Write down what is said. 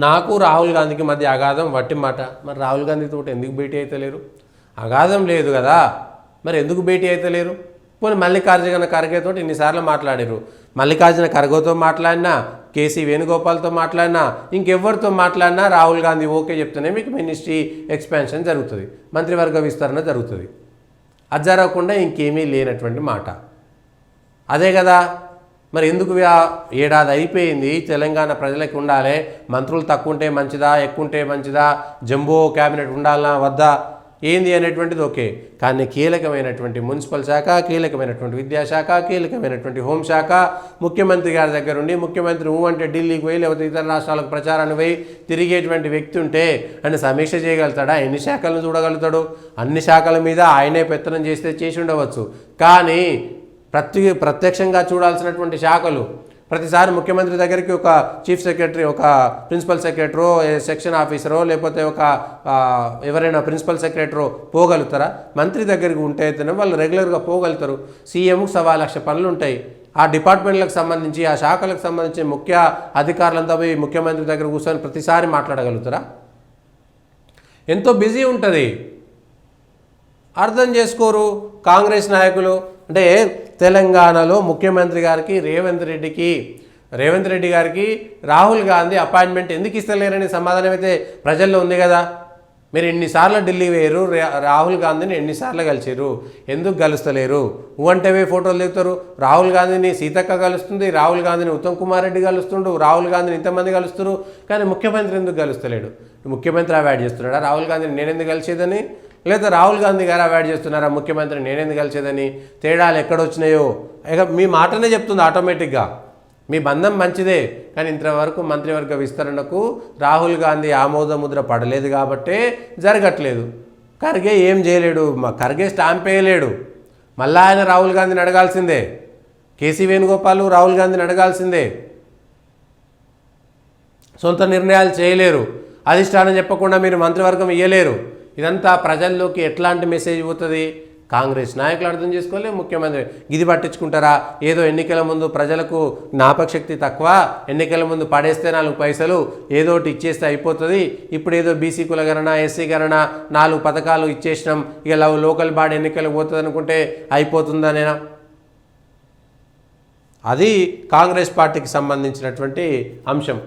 నాకు రాహుల్ గాంధీకి మధ్య అగాధం వట్టి మాట. మరి రాహుల్ గాంధీతో ఎందుకు భేటీ అవుతలేరు? అగాధం లేదు కదా, మరి ఎందుకు భేటీ అవుతలేరు? పోనీ మల్లికార్జున ఖర్గేతో ఇన్నిసార్లు మాట్లాడారు. మల్లికార్జున ఖర్గేతో మాట్లాడినా, కేసీ వేణుగోపాల్తో మాట్లాడినా, ఇంకెవరితో మాట్లాడినా రాహుల్ గాంధీ ఓకే చెప్తేనే మీకు మినిస్ట్రీ ఎక్స్పాన్షన్ జరుగుతుంది, మంత్రివర్గ విస్తరణ జరుగుతుంది. అది జరగకుండా ఇంకేమీ లేనటువంటి మాట. అదే కదా, మరి ఎందుకు ఏడాది అయిపోయింది, తెలంగాణ ప్రజలకు ఉండాలి, మంత్రులు తక్కువ ఉంటే మంచిదా, ఎక్కువ ఉంటే మంచిదా, జంబో క్యాబినెట్ ఉండాలన్నా వద్దా, ఏంది అనేటువంటిది ఓకే. కానీ కీలకమైనటువంటి మున్సిపల్ శాఖ, కీలకమైనటువంటి విద్యాశాఖ, కీలకమైనటువంటి హోంశాఖ ముఖ్యమంత్రి గారి దగ్గర ఉండి, ముఖ్యమంత్రి అంటే ఢిల్లీకి పోయి లేకపోతే ఇతర రాష్ట్రాలకు ప్రచారాన్ని పోయి తిరిగేటువంటి వ్యక్తి ఉంటే ఆయన సమీక్ష చేయగలుగుతాడా? ఎన్ని శాఖలను చూడగలుగుతాడు? అన్ని శాఖల మీద ఆయనే పెత్తనం చేస్తే చేసి ఉండవచ్చు. కానీ ప్రత్యక్షంగా చూడాల్సినటువంటి శాఖలు ప్రతిసారి ముఖ్యమంత్రి దగ్గరికి ఒక చీఫ్ సెక్రటరీ, ఒక ప్రిన్సిపల్ సెక్రటరో, సెక్షన్ ఆఫీసరో, లేకపోతే ఒక ఎవరైనా ప్రిన్సిపల్ సెక్రటరో పోగలుగుతారా? మంత్రి దగ్గరికి ఉంటే అయితేనే వాళ్ళు రెగ్యులర్గా పోగలుగుతారు. సీఎంకు 1,00,000 పనులు ఉంటాయి. ఆ డిపార్ట్మెంట్లకు సంబంధించి, ఆ శాఖలకు సంబంధించి ముఖ్య అధికారులంతా పోయి ముఖ్యమంత్రి దగ్గర కూర్చొని ప్రతిసారి మాట్లాడగలుగుతారా? ఎంతో బిజీ ఉంటుంది. అర్థం చేసుకోరు కాంగ్రెస్ నాయకులు. అంటే తెలంగాణలో ముఖ్యమంత్రి గారికి రేవంత్ రెడ్డి గారికి రాహుల్ గాంధీ అపాయింట్మెంట్ ఎందుకు ఇస్తలేరని సమాధానం అయితే ప్రజల్లో ఉంది కదా. మీరు ఎన్నిసార్లు ఢిల్లీ వేయరు, రాహుల్ గాంధీని ఎన్నిసార్లు కలిసిరు, ఎందుకు కలుస్తలేరు? అంటేవే ఫోటోలు దిగుతారు. రాహుల్ గాంధీని సీతక్క కలుస్తుంది, రాహుల్ గాంధీని ఉత్తమ్ కుమార్ రెడ్డి కలుస్తుండు, రాహుల్ గాంధీని ఇంతమంది కలుస్తారు, కానీ ముఖ్యమంత్రి ఎందుకు కలుస్తలేడు? ముఖ్యమంత్రి అవాయిడ్ చేస్తున్నాడా రాహుల్ గాంధీని నేనెందుకు కలిసేదని? లేదా రాహుల్ గాంధీ గారు అవాయిడ్ చేస్తున్నారా ముఖ్యమంత్రి నేనెందుకు కలిసేదని? తేడాలు ఎక్కడొచ్చినాయో ఇక మీ మాటనే చెప్తుంది ఆటోమేటిక్గా. మీ బంధం మంచిదే, కానీ ఇంతవరకు మంత్రివర్గ విస్తరణకు రాహుల్ గాంధీ ఆమోద ముద్ర పడలేదు కాబట్టే జరగట్లేదు. ఖర్గే ఏం చేయలేడు, ఖర్గే స్టాంప్ వేయలేడు. మళ్ళీ ఆయన రాహుల్ గాంధీని అడగాల్సిందే, కేసీ వేణుగోపాల్ రాహుల్ గాంధీని అడగాల్సిందే. సొంత నిర్ణయాలు చేయలేరు, అధిష్టానం చెప్పకుండా మీరు మంత్రివర్గం ఇవ్వలేరు. ఇదంతా ప్రజల్లోకి ఎట్లాంటి మెసేజ్ పోతుంది? కాంగ్రెస్ నాయకులు అర్థం చేసుకోలే, ముఖ్యమంత్రి గిది పట్టించుకుంటారా? ఏదో ఎన్నికల ముందు ప్రజలకు జ్ఞాపకశక్తి తక్కువ, ఎన్నికల ముందు పడేస్తే 4 పైసలు ఏదోటి ఇచ్చేస్తే అయిపోతుంది, ఇప్పుడు ఏదో బీసీ కులగణన, ఎస్సీ గణన 4 పథకాలు ఇచ్చేసినాం, ఇక లోకల్ బాడీ ఎన్నికలకు పోతుంది అనుకుంటే అయిపోతుందనేనా? అది కాంగ్రెస్ పార్టీకి సంబంధించినటువంటి అంశం.